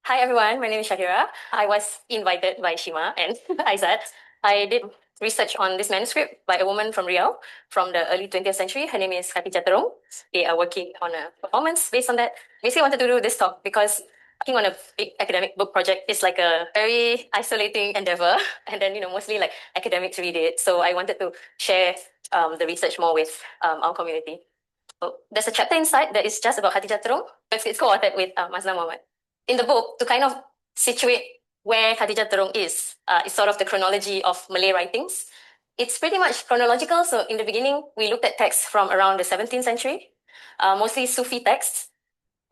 Hi everyone, my name is Shakira. I was invited by Shima and Aizat. I did research on this manuscript by a woman from Riau from the early 20th century. Her name is Khatijah Terong. They are working on a performance based on that. Basically, I wanted to do this talk because working on a big academic book project is like a very isolating endeavor, and then mostly like academics read it. So I wanted to share the research more with our community. So there's a chapter inside that is just about Khatijah Terong. It's co-authored with Maznah Mohamad. In the book, to kind of situate where Khatijah Terong is sort of the chronology of Malay writings. It's pretty much chronological. So in the beginning, we looked at texts from around the 17th century, mostly Sufi texts.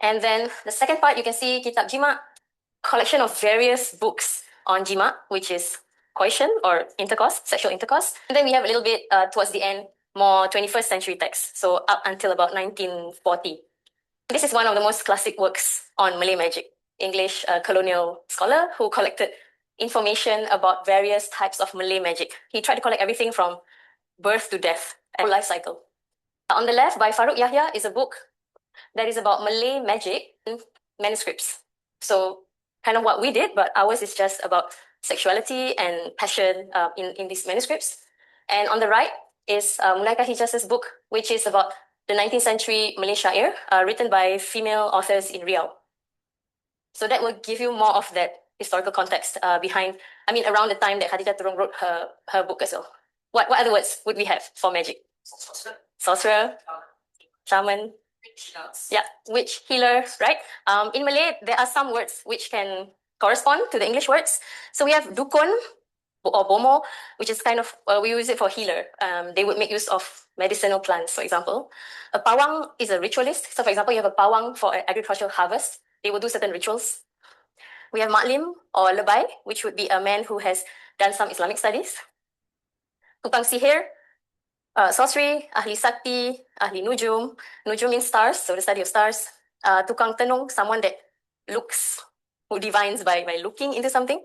And then the second part, you can see Kitab Jima, collection of various books on Jima, which is coition or intercourse, sexual intercourse. And then we have a little bit towards the end, more 21st century texts, so up until about 1940. This is one of the most classic works on Malay magic. English colonial scholar who collected information about various types of Malay magic. He tried to collect everything from birth to death and life cycle. On the left, by Farooq Yahya, is a book that is about Malay magic in manuscripts. So kind of what we did, but ours is just about sexuality and passion in these manuscripts. And on the right is Mulaika Hijaz's book, which is about the 19th century Malay Syair, written by female authors in Riau. So that will give you more of that historical context around the time that Khatijah Terong wrote her book as well. What other words would we have for magic? Sorcerer, shaman, yeah, witch, healer, right? In Malay, there are some words which can correspond to the English words. So we have dukun or bomo, which is kind of, we use it for healer. They would make use of medicinal plants, for example. A pawang is a ritualist. So for example, you have a pawang for an agricultural harvest. They will do certain rituals. We have maklim or lebay, which would be a man who has done some Islamic studies. Tukang sihir, sorcery, ahli sakti, ahli nujum. Nujum means stars, so the study of stars. Tukang tenung, someone that looks, who divines by looking into something.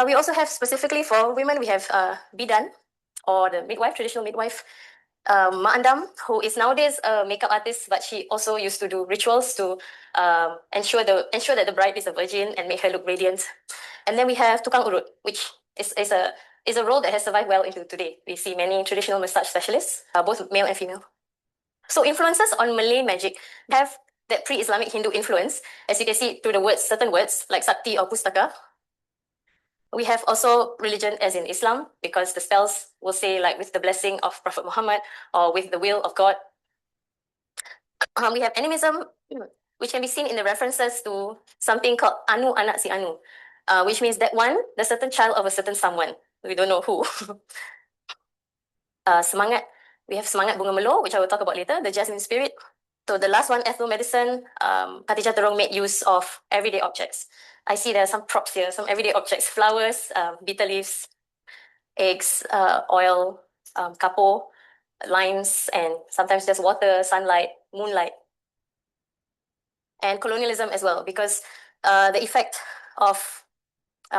We also have specifically for women, we have bidan, or the midwife, traditional midwife. Mak Andam, who is nowadays a makeup artist, but she also used to do rituals to ensure that the bride is a virgin and make her look radiant. And then we have Tukang Urut, which is a role that has survived well into today. We see many traditional massage specialists, both male and female. So influences on Malay magic have that pre-Islamic Hindu influence, as you can see through the words, certain words like Sakti or Pustaka. We have also religion as in Islam, because the spells will say like with the blessing of Prophet Muhammad or with the will of God. We have animism, which can be seen in the references to something called Anu Anak Si Anu, which means that one, the certain child of a certain someone. We don't know who. Semangat, we have Semangat Bunga Melo, which I will talk about later, the jasmine spirit. So the last one, ethnomedicine, Khatijah Terong made use of everyday objects. I see there are some props here, some everyday objects, flowers, bitter leaves, eggs, oil, kapo, limes, and sometimes just water, sunlight, moonlight. And colonialism as well, because the effect of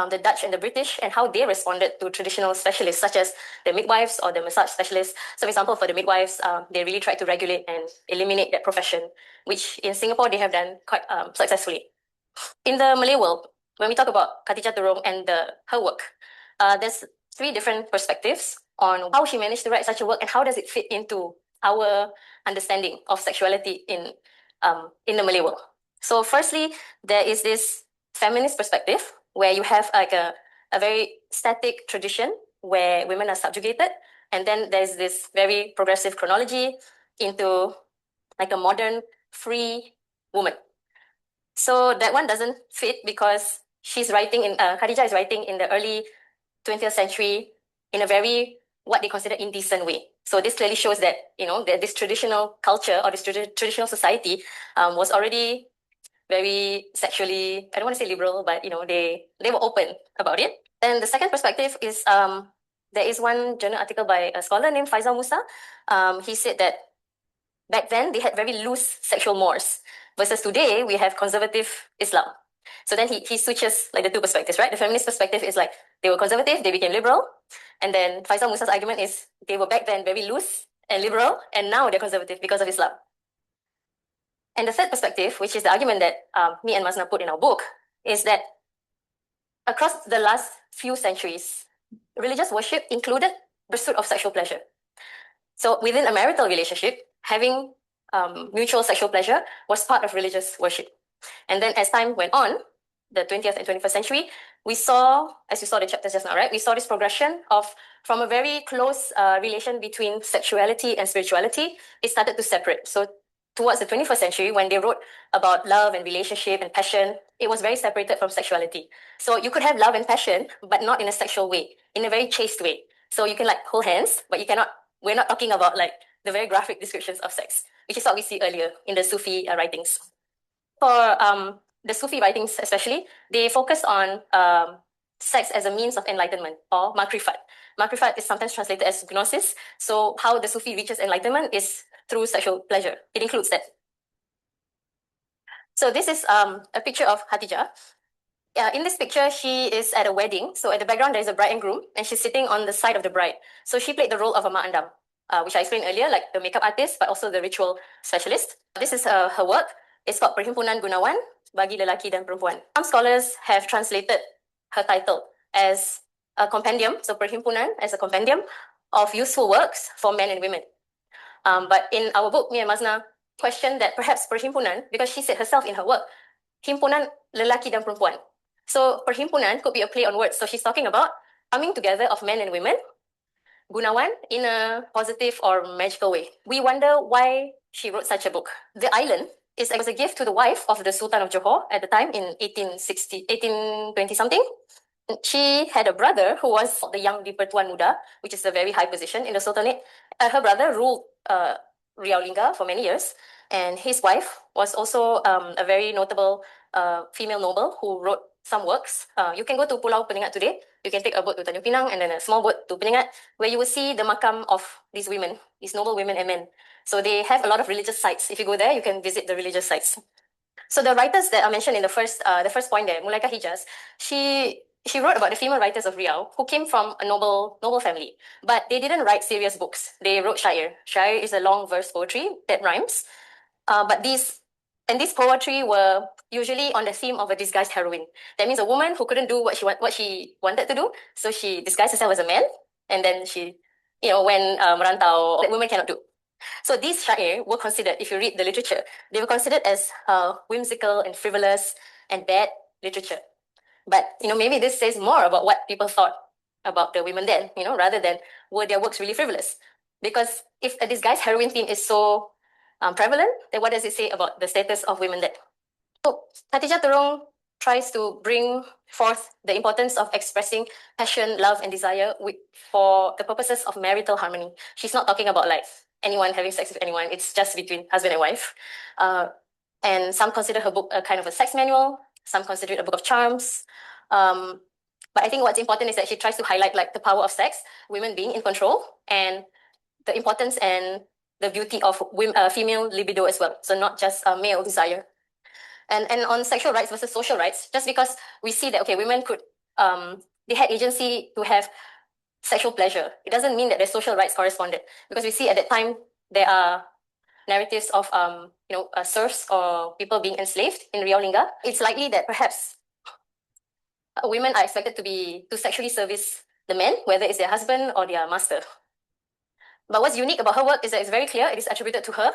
the Dutch and the British and how they responded to traditional specialists such as the midwives or the massage specialists. So for example, for the midwives, they really tried to regulate and eliminate that profession, which in Singapore they have done quite successfully. In the Malay world, when we talk about Khatijah Terong and her work, there's three different perspectives on how she managed to write such a work and how does it fit into our understanding of sexuality in the Malay world. So firstly, there is this feminist perspective where you have like a very static tradition where women are subjugated, and then there's this very progressive chronology into like a modern free woman. So that one doesn't fit because Khadijah is writing in the early 20th century in a very, what they consider indecent way. So this clearly shows that, that this traditional culture or this traditional society was already very sexually, I don't want to say liberal, but, they were open about it. And the second perspective is, there is one journal article by a scholar named Faisal Musa. He said that back then they had very loose sexual mores, versus today we have conservative Islam. So then he switches like the two perspectives, right? The feminist perspective is like they were conservative, they became liberal. And then Faisal Musa's argument is they were back then very loose and liberal, and now they're conservative because of Islam. And the third perspective, which is the argument that me and Maznah put in our book, is that across the last few centuries, religious worship included pursuit of sexual pleasure. So within a marital relationship, having mutual sexual pleasure was part of religious worship. And then as time went on, the 20th and 21st century, we saw, as you saw the chapters just now, right? We saw this progression of from a very close relation between sexuality and spirituality, it started to separate. So towards the 21st century, when they wrote about love and relationship and passion, it was very separated from sexuality. So you could have love and passion, but not in a sexual way, in a very chaste way. So you can like hold hands, but you cannot, we're not talking about like the very graphic descriptions of sex, which is what we see earlier in the Sufi writings. For the Sufi writings especially, they focus on sex as a means of enlightenment or makrifat. Makrifat is sometimes translated as gnosis. So how the Sufi reaches enlightenment is through sexual pleasure. It includes that. So this is a picture of Hatijah. In this picture, she is at a wedding. So at the background, there's a bride and groom, and she's sitting on the side of the bride. So she played the role of a ma'andam, which I explained earlier, like the makeup artist, but also the ritual specialist. This is her work. It's called Perhimpunan Gunawan bagi Lelaki dan Perempuan. Some scholars have translated her title as a compendium, so Perhimpunan as a compendium of useful works for men and women. But in our book, me and Maznah questioned that perhaps Perhimpunan, because she said herself in her work, Himpunan Lelaki dan Perempuan. So Perhimpunan could be a play on words. So she's talking about coming together of men and women, Gunawan, in a positive or magical way. We wonder why she wrote such a book. The island was a gift to the wife of the Sultan of Johor at the time in 1820 something. She had a brother who was the young Dipertuan Muda, which is a very high position in the Sultanate. Her brother ruled Riau for many years, and his wife was also a very notable female noble who wrote some works. You can go to Pulau Penyengat today. You can take a boat to Tanjung Pinang and then a small boat to Penyengat, where you will see the makam of these women, these noble women and men. So they have a lot of religious sites. If you go there, you can visit the religious sites. So the writers that are mentioned in the first point there, Mulaika Hijaz, she wrote about the female writers of Riau who came from a noble family, but they didn't write serious books. They wrote syair. Syair is a long verse poetry that rhymes. But these poetry were usually on the theme of a disguised heroine. That means a woman who couldn't do what she wanted to do, so she disguised herself as a man, and then she, when merantau, that women cannot do. So these syair were considered, if you read the literature, they were considered as whimsical and frivolous and bad literature. But, maybe this says more about what people thought about the women then, rather than were their works really frivolous. Because if a disguised heroine theme is so prevalent, then what does it say about the status of women then? So Khatijah Turung tries to bring forth the importance of expressing passion, love, and desire for the purposes of marital harmony. She's not talking about like anyone having sex with anyone. It's just between husband and wife. And some consider her book a kind of a sex manual. Some consider it a book of charms. But I think what's important is that she tries to highlight like the power of sex, women being in control, and the importance and the beauty of female libido as well. So not just male desire. And on sexual rights versus social rights, just because we see that, okay, women could, they had agency to have sexual pleasure, it doesn't mean that their social rights corresponded. Because we see at that time, there are narratives of, serfs or people being enslaved in Riau Lingga. It's likely that perhaps women are expected to sexually service the men, whether it's their husband or their master. But what's unique about her work is that it's very clear, it is attributed to her.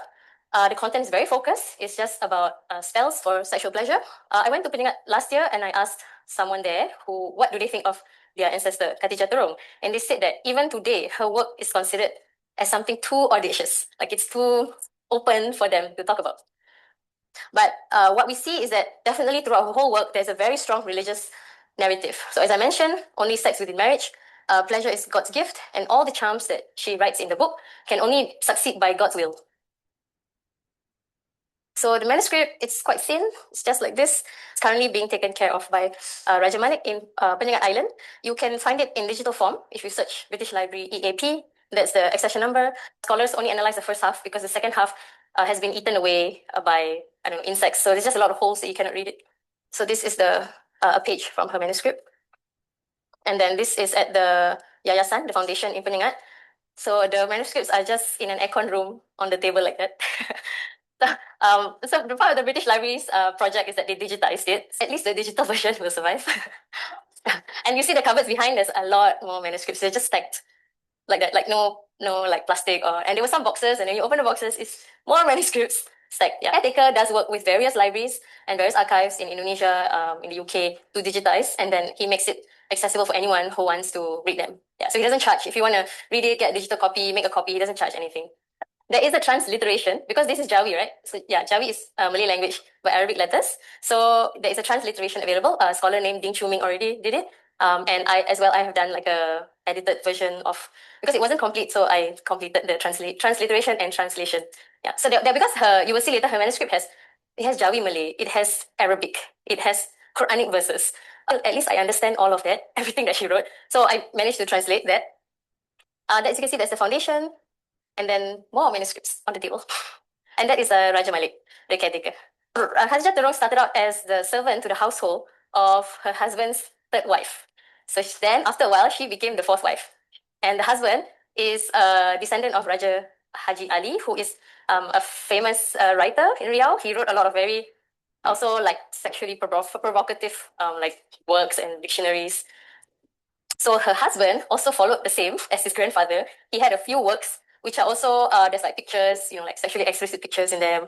The content is very focused. It's just about spells for sexual pleasure. I went to Penyengat last year and I asked someone there what do they think of their ancestor, Khatijah Turung. And they said that even today, her work is considered as something too audacious. Like it's too open for them to talk about. But what we see is that definitely throughout her whole work, there's a very strong religious narrative. So as I mentioned, only sex within marriage, pleasure is God's gift, and all the charms that she writes in the book can only succeed by God's will. So the manuscript, it's quite thin. It's just like this. It's currently being taken care of by Raja Malik in Penyengat Island. You can find it in digital form if you search British Library EAP. That's the accession number. Scholars only analyze the first half because the second half has been eaten away by, insects. So there's just a lot of holes that you cannot read it. So this is a page from her manuscript. And then this is at the Yayasan, the foundation in Penyengat. So the manuscripts are just in an aircon room on the table like that. So the part of the British Library's project is that they digitized it. At least the digital version will survive. And you see the cupboards behind, there's a lot more manuscripts. They're just stacked like that, like no like plastic and there were some boxes, and then you open the boxes, it's more manuscripts stacked. Yeah, Caretaker does work with various libraries and various archives in Indonesia, in the UK, to digitize, and then he makes it accessible for anyone who wants to read them. Yeah, so he doesn't charge. If you want to read it, get a digital copy, make a copy, he doesn't charge anything. There is a transliteration because this is Jawi, right? So yeah, Jawi is Malay language by Arabic letters. So there is a transliteration available. A scholar named Ding Chu Ming already did it. And I as well, I have done like a edited version of, because it wasn't complete, so I completed the transliteration and translation. Yeah. So because you will see later, her manuscript has Jawi Malay, it has Arabic, it has Quranic verses. At least I understand all of that, everything that she wrote. So I managed to translate that. As you can see, that's the foundation, and then more manuscripts on the table. And that is Raja Malik, the caretaker. Khadijah Terong started out as the servant to the household of her husband's third wife. So then, after a while, she became the fourth wife. And the husband is a descendant of Raja Haji Ali, who is a famous writer in Riau. He wrote a lot of very, also like sexually provocative like works and dictionaries. So her husband also followed the same as his grandfather. He had a few works which are also there's like pictures, like sexually explicit pictures in them.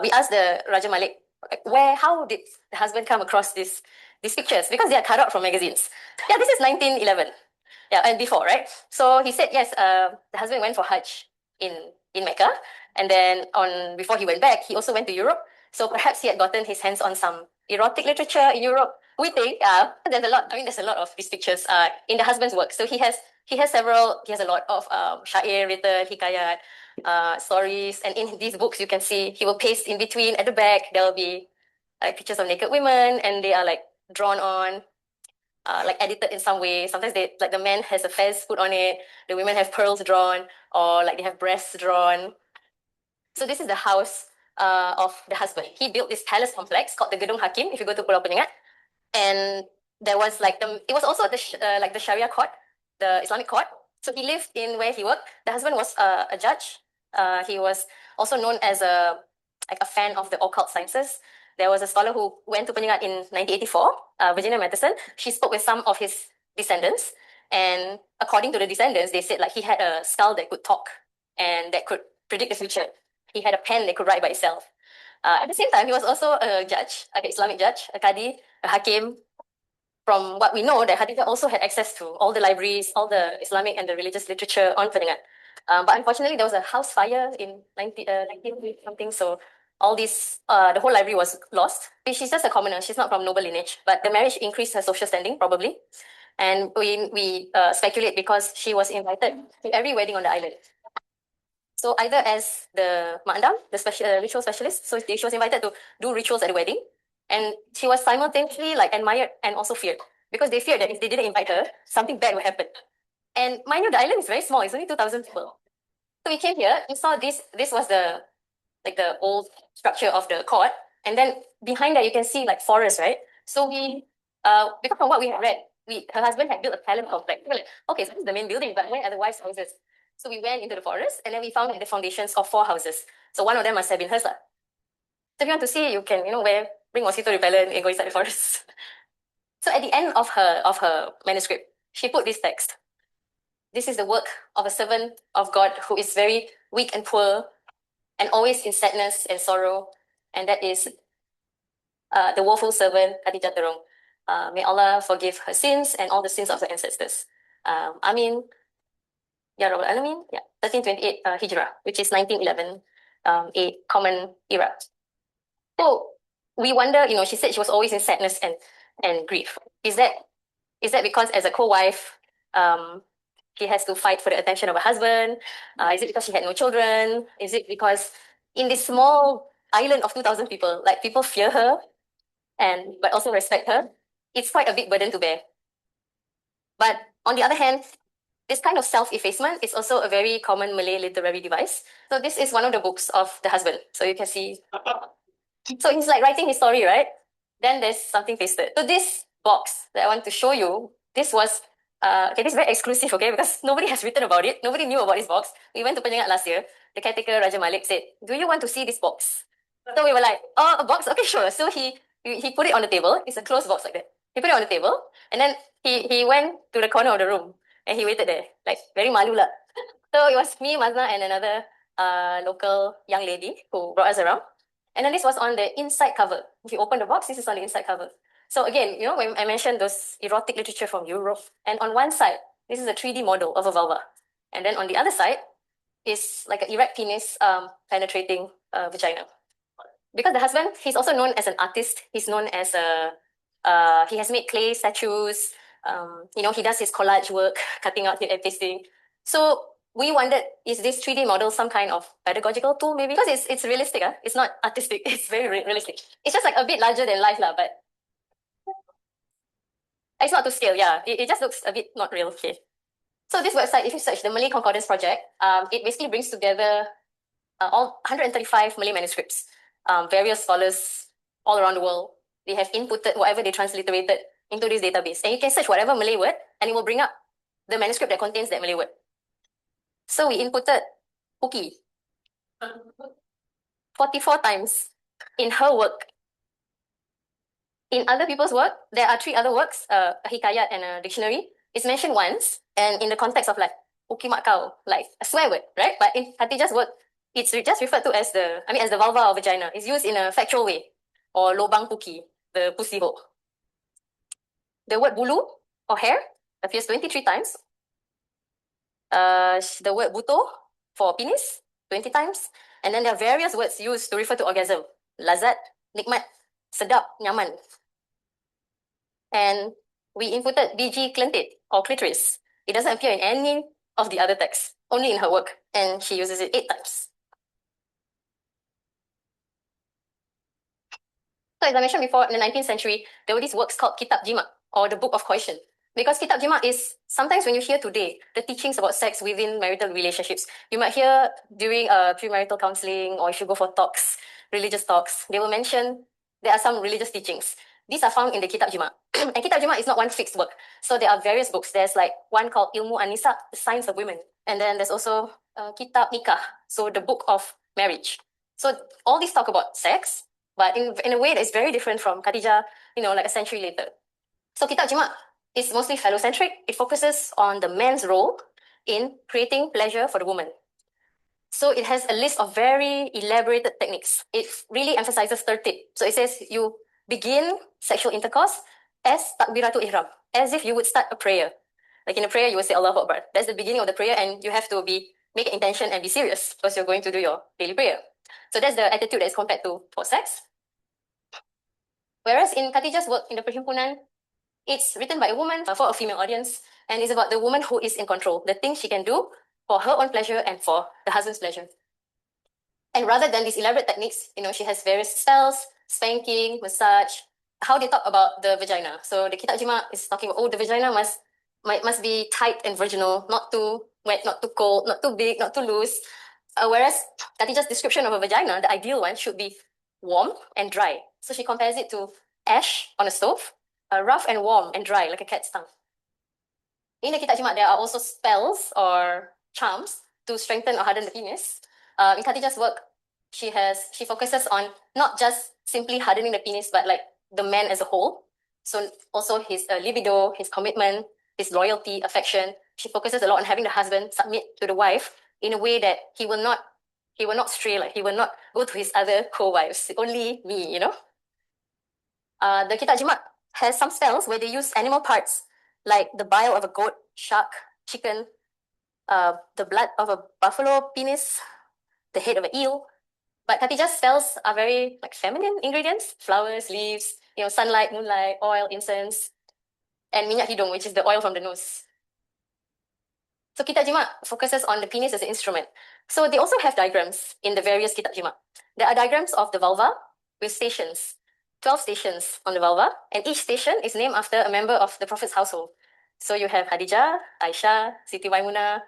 We asked the Raja Malik, like, how did the husband come across these pictures? Because they are cut out from magazines. Yeah, this is 1911. Yeah, and before, right? So he said yes. The husband went for Hajj in Mecca, and then before he went back, he also went to Europe. So perhaps he had gotten his hands on some erotic literature in Europe. We think there's a lot. I mean, there's a lot of these pictures in the husband's work. So he has several. He has a lot of syair written, hikayat, stories, and in these books you can see he will paste in between at the back. There will be like pictures of naked women, and they are like drawn on. Like edited in some way. Sometimes they like the man has a fez put on it, the women have pearls drawn, or like they have breasts drawn. So this is the house of the husband. He built this palace complex called the Gedung Hakim. If you go to Pulau Penyengat, and there was like it was also like the Sharia court, the Islamic court. So he lived in where he worked. The husband was a judge. He was also known as a fan of the occult sciences. There was a scholar who went to Penyengat in 1984, Virginia Matheson. She spoke with some of his descendants, and according to the descendants, they said like he had a skull that could talk and that could predict the future. He had a pen that could write by itself. At the same time, he was also a judge, like an Islamic judge, a qadi, a hakim. From what we know, that Khadijah also had access to all the libraries, all the Islamic and the religious literature on Penyengat. But unfortunately, there was a house fire in 19 something, so all this, the whole library was lost. She's just a commoner. She's not from noble lineage, but the marriage increased her social standing, probably. And we speculate because she was invited to every wedding on the island. So either as the Ma'andam, the ritual specialist, so she was invited to do rituals at the wedding, and she was simultaneously like admired and also feared, because they feared that if they didn't invite her, something bad would happen. And mind you, the island is very small, it's only 2,000 people. So we came here, you saw this was the old structure of the court, and then behind that you can see like forest, right? So we, because from what we had read, her husband had built a palace complex. We were like, okay, so this is the main building, but where are the wives' houses? So we went into the forest, and then we found like the foundations of 4 houses. So one of them must have been hers. So if you want to see, you can, bring mosquito repellent and go inside the forest. So at the end of her manuscript, she put this text. This is the work of a servant of God who is very weak and poor and always in sadness and sorrow. And that is the woeful servant, Khadijah Terong. May Allah forgive her sins and all the sins of her ancestors. Amin. Ya Rabbal Alamin. Yeah, 1328 Hijrah, which is 1911, a common era. So we wonder, she said she was always in sadness and grief. Is that because as a co-wife, she has to fight for the attention of her husband? Is it because she had no children? Is it because in this small island of 2,000 people, like people fear her but also respect her? It's quite a big burden to bear. But on the other hand, this kind of self-effacement is also a very common Malay literary device. So this is one of the books of the husband. So you can see. So he's like writing his story, right? Then there's something pasted. So this box that I want to show you, this was, this is very exclusive, okay? Because nobody has written about it. Nobody knew about this box. We went to Penyengat last year. the caretaker Raja Malik said, "Do you want to see this box?" So we were like, "Oh, a box? Okay, sure." So he put it on the table. It's a closed box like that. He put it on the table, and then he went to the corner of the room and he waited there, like very malu lah. So it was me, Maznah, and another local young lady who brought us around. And then this was on the inside cover. If you open the box, this is on the inside cover. So again, you know, when I mentioned those erotic literature from Europe, and on one side, this is a 3D model of a vulva. And then on the other side is like an erect penis penetrating vagina. Because the husband, he's also known as an artist. He's known as he has made clay statues. You know, he does his collage work, cutting out and pasting. So we wondered, is this 3D model some kind of pedagogical tool maybe? Because it's realistic, it's not artistic, it's very realistic. It's just like a bit larger than life, but it's not to scale, yeah. It just looks a bit not real, okay. So this website, if you search the Malay Concordance Project, it basically brings together all 135 Malay manuscripts, various scholars all around the world. They have inputted whatever they transliterated into this database. And you can search whatever Malay word, and it will bring up the manuscript that contains that Malay word. So we inputted Puki 44 times in her work. In other people's work, there are 3 other works, a hikayat and a dictionary. It's mentioned once, and in the context of like Puki mak kau, like a swear word, right? But in Khadijah's work, it's just referred to as the vulva or vagina. It's used in a factual way, or lobang Puki, the pussy hole. The word bulu or hair appears 23 times. The word buto for penis, 20 times. And then there are various words used to refer to orgasm. Lazat, nikmat, sedap, nyaman. And we inputted DG klentit or clitoris. It doesn't appear in any of the other texts, only in her work. And she uses it 8 times. So as I mentioned before, in the 19th century, there were these works called Kitab Jima, or the Book of Coition. Because Kitab Jima is, sometimes when you hear today, the teachings about sex within marital relationships, you might hear during premarital counseling, or if you go for talks, religious talks, they will mention there are some religious teachings. These are found in the Kitab Jima. And Kitab Jima is not one fixed work. So there are various books. There's like one called Ilmu An-Nisa, the Science of Women. And then there's also Kitab Nikah, so the Book of Marriage. So all these talk about sex, but in a way that is very different from Khadijah, you know, like a century later. So Kitab Jima is mostly phallocentric. It focuses on the man's role in creating pleasure for the woman. So it has a list of very elaborated techniques. It really emphasizes tertib. So it says you begin sexual intercourse as takbiratul ihram, as if you would start a prayer. Like in a prayer, you would say Allahu Akbar. That's the beginning of the prayer, and you have to make an intention and be serious because you're going to do your daily prayer. So that's the attitude that is compared to for sex. Whereas in Khadijah's work in the Perhimpunan, it's written by a woman for a female audience, and it's about the woman who is in control, the things she can do for her own pleasure and for the husband's pleasure. And rather than these elaborate techniques, you know, she has various spells, spanking, massage, how they talk about the vagina. So the Kitab Jima is talking about, the vagina must be tight and virginal, not too wet, not too cold, not too big, not too loose. Whereas Khadijah's description of a vagina, the ideal one, should be warm and dry. So she compares it to ash on a stove, rough and warm and dry, like a cat's tongue. In the Kitab Jima, there are also spells or charms to strengthen or harden the penis. In Khadijah's work, she focuses on not just simply hardening the penis, but like the man as a whole. So also his libido, his commitment, his loyalty, affection. She focuses a lot on having the husband submit to the wife in a way that he will not stray, like he will not go to his other co-wives, only me, you know. The Kitab Jima has some spells where they use animal parts, like the bile of a goat, shark, chicken, the blood of a buffalo penis, the head of an eel. But Khadijah's spells are very like feminine ingredients, flowers, leaves, you know, sunlight, moonlight, oil, incense, and minyak hidung, which is the oil from the nose. So Kitab Jima focuses on the penis as an instrument. So they also have diagrams in the various Kitab Jima. There are diagrams of the vulva with stations, 12 stations on the vulva, and each station is named after a member of the Prophet's household. So you have Khadijah, Aisha, Siti Maimunah,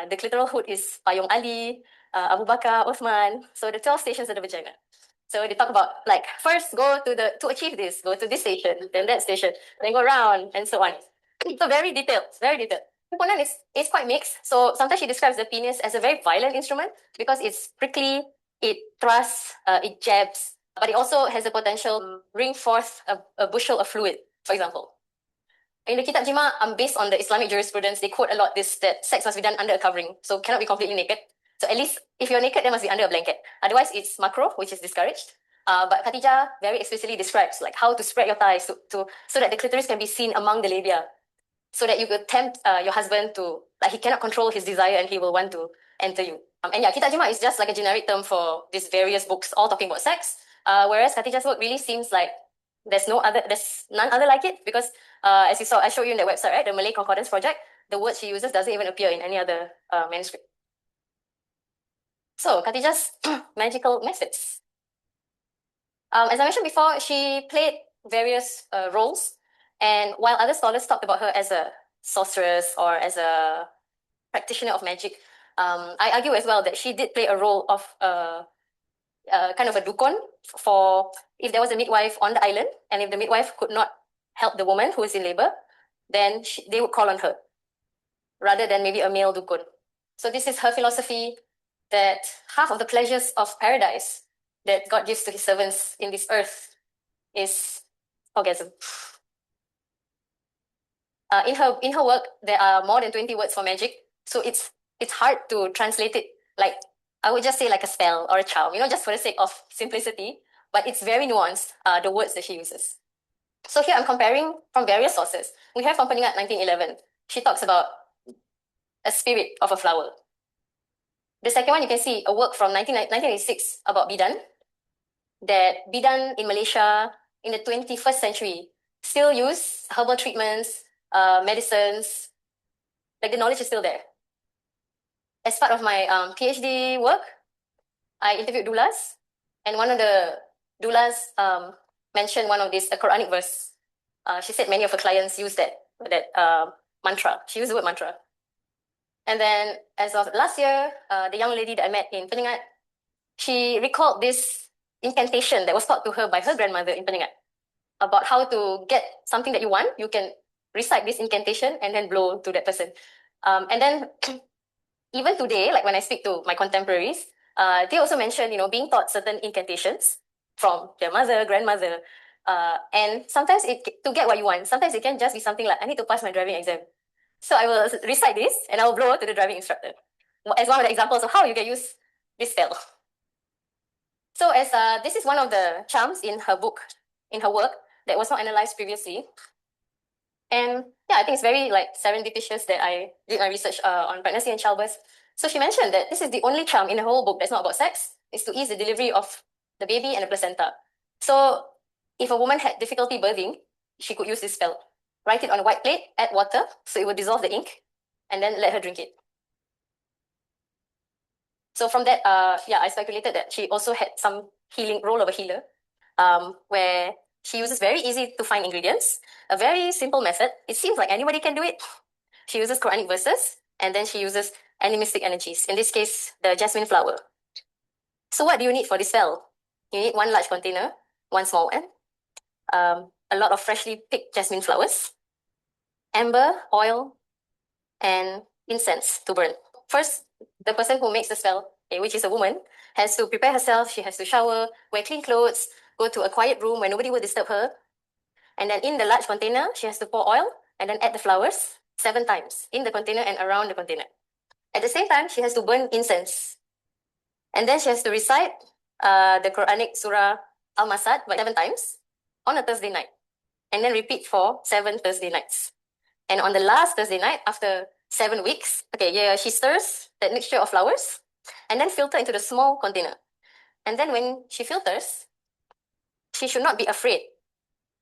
the clitoral hood is Payung Ali, Abu Bakar, Uthman. So the 12 stations of the vagina. So they talk about like first to achieve this, go to this station, then that station, then go around, and so on. So very detailed, very detailed. Component is quite mixed. So sometimes she describes the penis as a very violent instrument because it's prickly, it thrusts, it jabs, but it also has the potential to bring forth a bushel of fluid, for example. In the Kitab Jima, based on the Islamic jurisprudence, they quote a lot this that sex must be done under a covering, so cannot be completely naked. So at least if you're naked, there must be under a blanket. Otherwise, it's makruh, which is discouraged. But Khatijah very explicitly describes like how to spread your thighs so that the clitoris can be seen among the labia, so that you could tempt your husband to, like, he cannot control his desire and he will want to enter you. And yeah, Kitab Jima is just like a generic term for these various books all talking about sex. Whereas Khatijah's work really seems like there's none other like it, because as you saw, I showed you in that website, right? The Malay Concordance Project, the word she uses doesn't even appear in any other manuscript. So Khatijah's magical methods. As I mentioned before, she played various roles, and while other scholars talked about her as a sorceress or as a practitioner of magic, I argue as well that she did play a role of kind of a dukon for if there was a midwife on the island, and if the midwife could not help the woman who is in labor, then they would call on her rather than maybe a male dukun. So this is her philosophy, that half of the pleasures of paradise that God gives to his servants in this earth is orgasm. In her work, there are more than 20 words for magic, so it's hard to translate it. Like, I would just say like a spell or a charm, just for the sake of simplicity. But it's very nuanced, the words that she uses. So here I'm comparing from various sources. We have from Peningat 1911. She talks about a spirit of a flower. The second one, you can see a work from 1986 about bidan, that bidan in Malaysia in the 21st century still use herbal treatments, medicines, like the knowledge is still there. As part of my PhD work, I interviewed doulas, and one of the doulas mentioned one of these, a Quranic verse. She said many of her clients use that mantra. She used the word mantra. And then as of last year, the young lady that I met in Peningat, she recalled this incantation that was taught to her by her grandmother in Peningat about how to get something that you want. You can recite this incantation and then blow to that person. And then even today, like when I speak to my contemporaries, they also mention, being taught certain incantations from their mother, grandmother, and sometimes to get what you want, sometimes it can just be something like, I need to pass my driving exam. So I will recite this and I will blow to the driving instructor as one of the examples of how you can use this spell. So as this is one of the charms in her book, in her work, that was not analyzed previously. And yeah, I think it's very like serendipitous that I did my research on pregnancy and childbirth. So she mentioned that this is the only charm in the whole book that's not about sex, is to ease the delivery of the baby and the placenta. So if a woman had difficulty birthing, she could use this spell. Write it on a white plate, add water, so it would dissolve the ink, and then let her drink it. So from that, I speculated that she also had some healing role of a healer, where she uses very easy to find ingredients, a very simple method. It seems like anybody can do it. She uses Quranic verses, and then she uses animistic energies, in this case, the jasmine flower. So what do you need for this spell? You need one large container, one small one, a lot of freshly picked jasmine flowers, amber, oil, and incense to burn. First, the person who makes the spell, which is a woman, has to prepare herself. She has to shower, wear clean clothes, go to a quiet room where nobody will disturb her. And then in the large container, she has to pour oil and then add the flowers 7 times in the container and around the container. At the same time, she has to burn incense. And then she has to recite the Quranic Surah Al-Masad 7 times on a Thursday night. And then repeat for 7 Thursday nights. And on the last Thursday night, after 7 weeks, she stirs that mixture of flowers and then filter into the small container. And then when she filters, she should not be afraid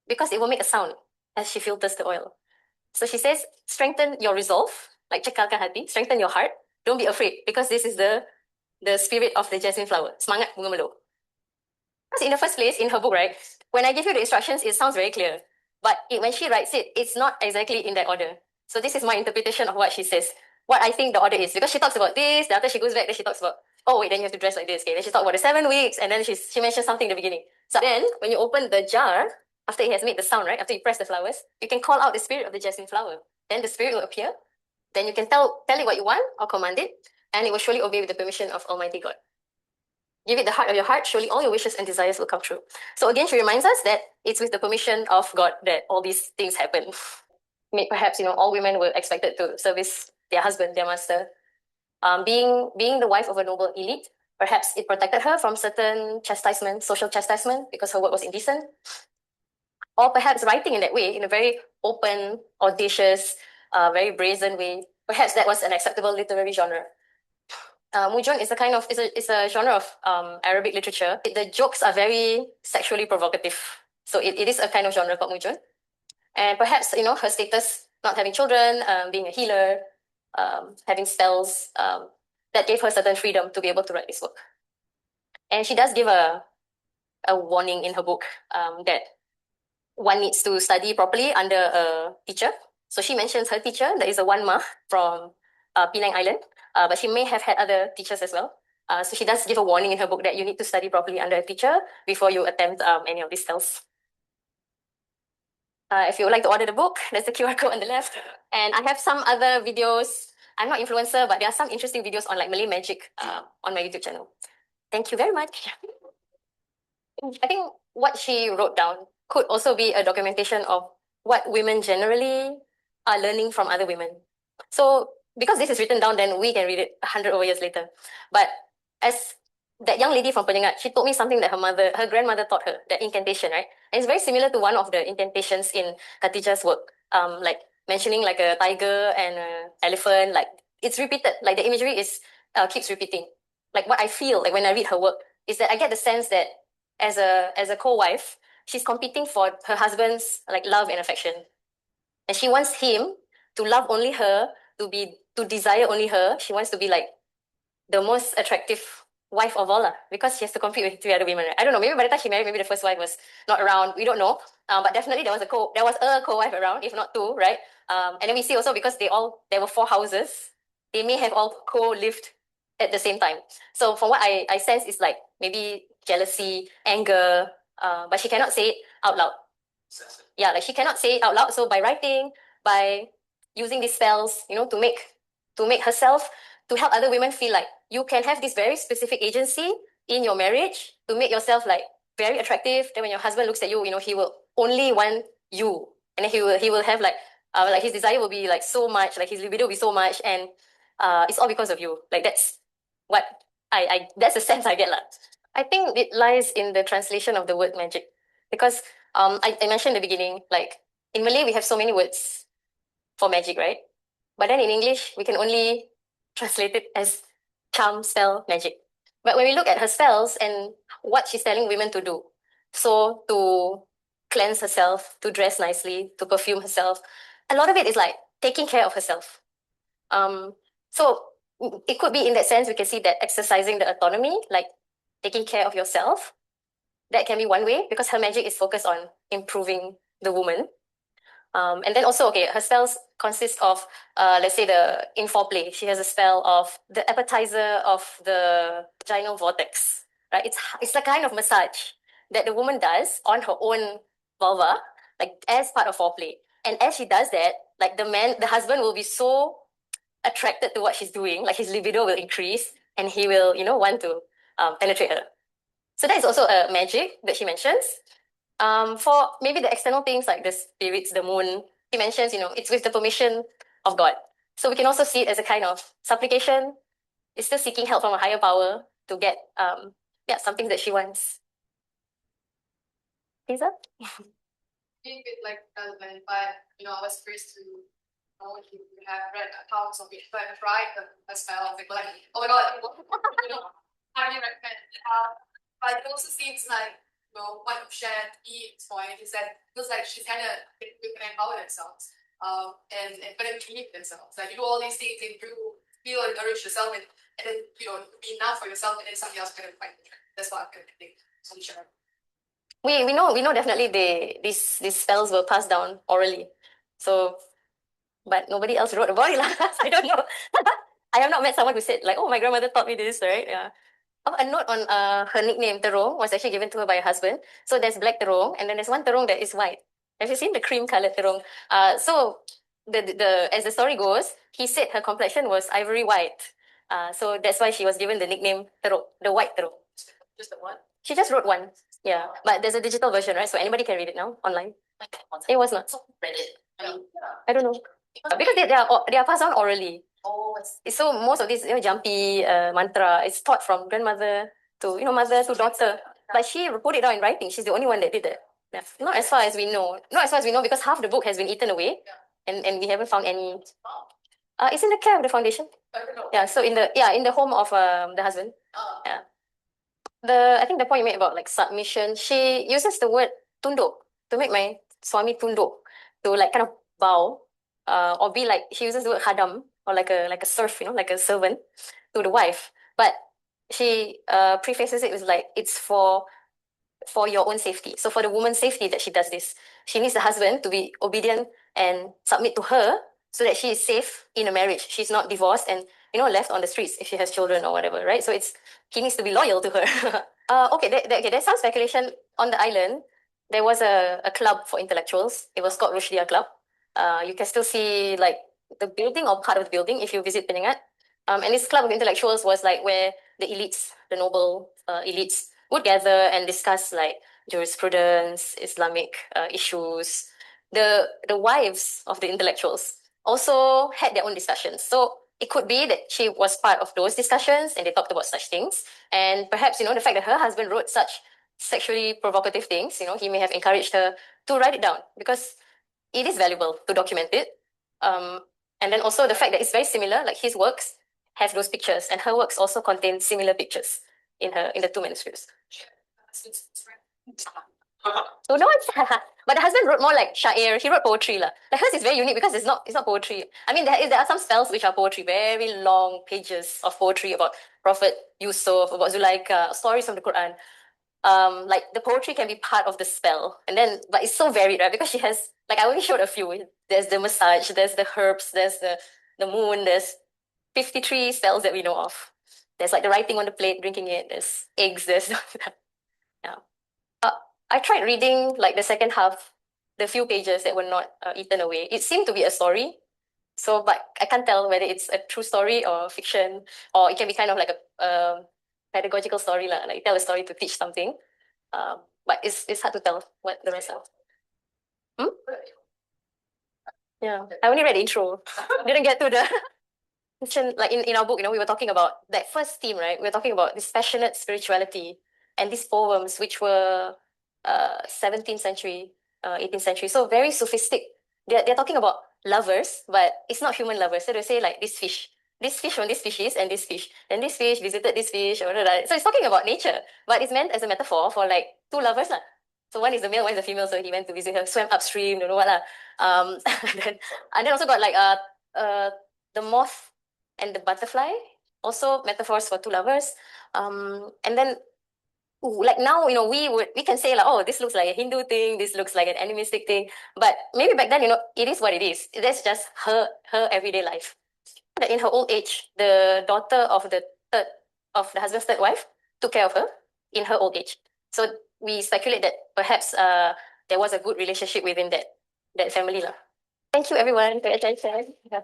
because it will make a sound as she filters the oil. So she says, strengthen your resolve, like cekalkan hati, strengthen your heart. Don't be afraid because this is the spirit of the jasmine flower. Semangat bunga melo. Because in the first place, in her book, right, when I give you the instructions, it sounds very clear. But when she writes it, it's not exactly in that order. So this is my interpretation of what she says, what I think the order is. Because she talks about this, then after she goes back, then she talks about, oh wait, then you have to dress like this. Okay, then she talks about the 7 weeks, and then she mentions something in the beginning. So then, when you open the jar, after it has made the sound, right, after you press the flowers, you can call out the spirit of the jasmine flower. Then the spirit will appear, then you can tell it what you want or command it, and it will surely obey with the permission of Almighty God. Give it the heart of your heart, surely all your wishes and desires will come true. So again, she reminds us that it's with the permission of God that all these things happen. Perhaps, all women were expected to service their husband, their master. Being the wife of a noble elite, perhaps it protected her from certain chastisement, social chastisement, because her work was indecent. Or perhaps writing in that way, in a very open, audacious, very brazen way, perhaps that was an acceptable literary genre. Mujun is a genre of Arabic literature. The jokes are very sexually provocative. So it is a kind of genre called Mujun. And perhaps, her status, not having children, being a healer, having spells, that gave her certain freedom to be able to write this book. And she does give a warning in her book that one needs to study properly under a teacher. So she mentions her teacher, that is a Wan Ma from Penang Island, but she may have had other teachers as well. So she does give a warning in her book that you need to study properly under a teacher before you attempt any of these spells. If you would like to order the book, there's the QR code on the left. And I have some other videos. I'm not influencer, but there are some interesting videos on like Malay magic on my YouTube channel. Thank you very much. I think what she wrote down could also be a documentation of what women generally are learning from other women. So because this is written down, then we can read it 100 over years later. But as that young lady from Penyengat, she told me something that her grandmother taught her, that incantation, right? And it's very similar to one of the incantations in Khadijah's work, like mentioning like a tiger and an elephant, like it's repeated, like the imagery is keeps repeating. Like what I feel like when I read her work is that I get the sense that as a co-wife, she's competing for her husband's like love and affection. And she wants him to love only her, to desire only her. She wants to be like the most attractive wife of all, because she has to compete with three other women. Right? I don't know, maybe by the time she married, maybe the first wife was not around. We don't know. But definitely there was a co-wife around, if not two, right? And then we see also because there were 4 houses, they may have all co-lived at the same time. So from what I sense is like maybe jealousy, anger, but she cannot say it out loud. Yeah, like she cannot say it out loud. So by writing, by using these spells, to make herself, to help other women feel like you can have this very specific agency in your marriage to make yourself like very attractive. Then when your husband looks at you, he will only want you, and then he will have like his desire will be like so much, like his libido will be so much, and it's all because of you. Like that's what that's the sense I get lah. I think it lies in the translation of the word magic, because I mentioned in the beginning, like in Malay we have so many words for magic, right? But then in English we can only translate it as charm, spell, magic. But when we look at her spells and what she's telling women to do, so to cleanse herself, to dress nicely, to perfume herself, a lot of it is like taking care of herself. So it could be in that sense, we can see that exercising the autonomy, like taking care of yourself, that can be one way, because her magic is focused on improving the woman. And then also, okay, her spells consist of, let's say in foreplay, she has a spell of the appetizer of the vaginal vortex, right? It's a kind of massage that the woman does on her own vulva, like as part of foreplay. And as she does that, like the husband will be so attracted to what she's doing, like his libido will increase and he will, want to penetrate her. So that is also a magic that she mentions. For maybe the external things like the spirits, the moon, she mentions, it's with the permission of God. So we can also see it as a kind of supplication. It's still seeking help from a higher power to get something that she wants. Lisa? Bit like relevant, but I was first to know you have read accounts of it, but I tried the spell of it, like, oh my god, highly recommend. But it also seems like what you shared Eve's point is that it feels like she's kind of we can empower themselves, and better believe themselves. Like you do all these things and you feel and nourish yourself, and then be enough for yourself, and then somebody else can find it. That's what I'm going to think. So sure. We know definitely these spells were passed down orally. So, but nobody else wrote about it. I don't know. I have not met someone who said like, oh, my grandmother taught me this, right? Yeah. A note on her nickname, Terong, was actually given to her by her husband. So there's black Terong, and then there's one Terong that is white. Have you seen the cream colored Terong? So as the story goes, he said her complexion was ivory white. So that's why she was given the nickname Teruk, the white Teruk. Just the one. She just wrote one. Yeah, but there's a digital version, right? So anybody can read it now online. It was not. Read it. I don't know. Because they are passed on orally. Oh, So most of this, jumpy mantra is taught from grandmother to, mother to daughter. But she put it down in writing. She's the only one that did that. Yeah. Not as far as we know. Not as far as we know because half the book has been eaten away, and we haven't found any. It's in the care of the foundation. Yeah. So in the home of the husband. Yeah. I think the point you made about like submission, she uses the word tunduk to make my suami tunduk, to like kind of bow, or be like, she uses the word khadam, or like a serf, like a servant to the wife. But she prefaces it with like, it's for your own safety. So for the woman's safety that she does this. She needs the husband to be obedient and submit to her so that she is safe in a marriage. She's not divorced and left on the streets if she has children or whatever, right? So he needs to be loyal to her. There's some speculation on the island. There was a club for intellectuals. It was called Rushdia Club. You can still see like the building or part of the building if you visit Penangat. And this club of intellectuals was like where the elites, the noble elites, would gather and discuss like jurisprudence, Islamic issues. The wives of the intellectuals also had their own discussions. So it could be that she was part of those discussions and they talked about such things. And perhaps, the fact that her husband wrote such sexually provocative things, he may have encouraged her to write it down because it is valuable to document it. And then also the fact that it's very similar, like his works have those pictures and her works also contain similar pictures in the two manuscripts. So no, but the husband wrote more like Shair. He wrote poetry lah. Like hers is very unique because it's not poetry. I mean, there are some spells which are poetry, very long pages of poetry about Prophet Yusuf, about Zulaika, stories from the Quran. Like the poetry can be part of the spell, but it's so varied, right? Because she has, like, I only showed a few. There's the massage, there's the herbs, there's the moon, there's 53 spells that we know of. There's like the writing on the plate, drinking it. There's eggs. There's yeah. I tried reading like the second half, the few pages that were not eaten away. It seemed to be a story. So, but I can't tell whether it's a true story or fiction, or it can be kind of like a pedagogical story, like tell a story to teach something. But it's hard to tell what the rest are. Yeah, I only read the intro. Didn't get to the like in our book, we were talking about that first theme, right? We were talking about this passionate spirituality and these poems, which were 17th century, 18th century. So very sophisticated. They're talking about lovers, but it's not human lovers. So they say like this fish from this species and this fish. And this fish visited this fish. Or so it's talking about nature, but it's meant as a metaphor for like two lovers. So one is the male, one is the female. So he went to visit her, swam upstream, don't know what. And then also got like the moth and the butterfly, also metaphors for two lovers. And then like now, we can say like, oh, this looks like a Hindu thing, this looks like an animistic thing. But maybe back then, it is what it is. That's just her everyday life. That in her old age, the daughter of the husband's third wife took care of her in her old age. So we speculate that perhaps there was a good relationship within that family. Thank you everyone for your attention. Yeah.